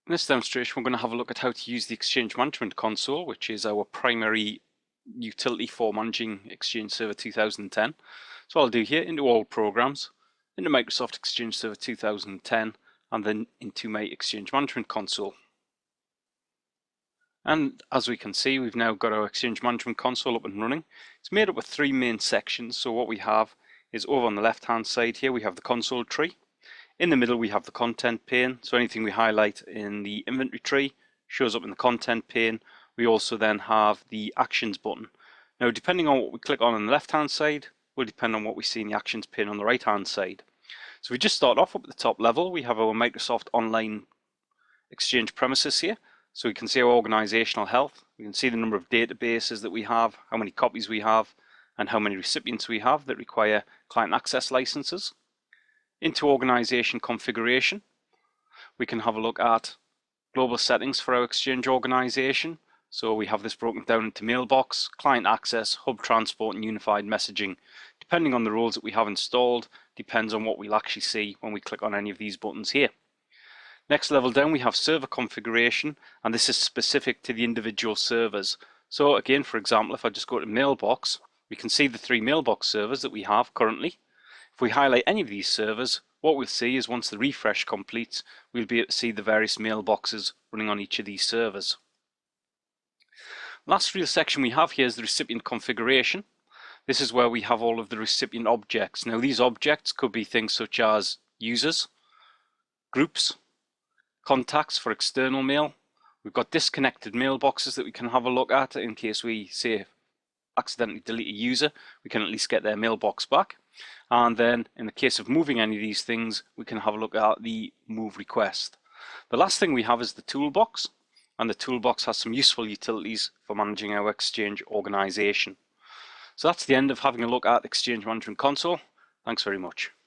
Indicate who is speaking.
Speaker 1: In this demonstration, we're going to have a look at how to use the Exchange Management Console, which is our primary utility for managing Exchange Server 2010. So I'll do here into All Programs, into Microsoft Exchange Server 2010, and then into my Exchange Management Console. And as we can see, we've now got our Exchange Management Console up and running. It's made up of three main sections. So what we have is over on the left-hand side here, we have the console tree. In the middle, we have the content pane. So anything we highlight in the inventory tree shows up in the content pane. We also then have the actions button. Now, depending on what we click on the left-hand side, will depend on what we see in the actions pane on the right-hand side. So we just start off up at the top level. We have our Microsoft Online Exchange premises here. So we can see our organizational health. We can see the number of databases that we have, how many copies we have, and how many recipients we have that require client access licenses. Into organization configuration, we can have a look at global settings for our Exchange organization. So we have this broken down into mailbox, client access, hub transport, and unified messaging. Depending on the roles that we have installed, depends on what we'll actually see when we click on any of these buttons here. Next level down, we have server configuration, and this is specific to the individual servers. So again, for example, if I just go to mailbox, we can see the three mailbox servers that we have currently. If we highlight any of these servers, what we'll see is once the refresh completes, we'll be able to see the various mailboxes running on each of these servers. Last real section we have here is the recipient configuration. This is where we have all of the recipient objects. Now, these objects could be things such as users, groups, contacts for external mail. We've got disconnected mailboxes that we can have a look at in case we, say, accidentally delete a user. We can at least get their mailbox back. And then in the case of moving any of these things, we can have a look at the move request. The last thing we have is the toolbox, and the toolbox has some useful utilities for managing our Exchange organization. So that's the end of having a look at Exchange Management Console. Thanks very much.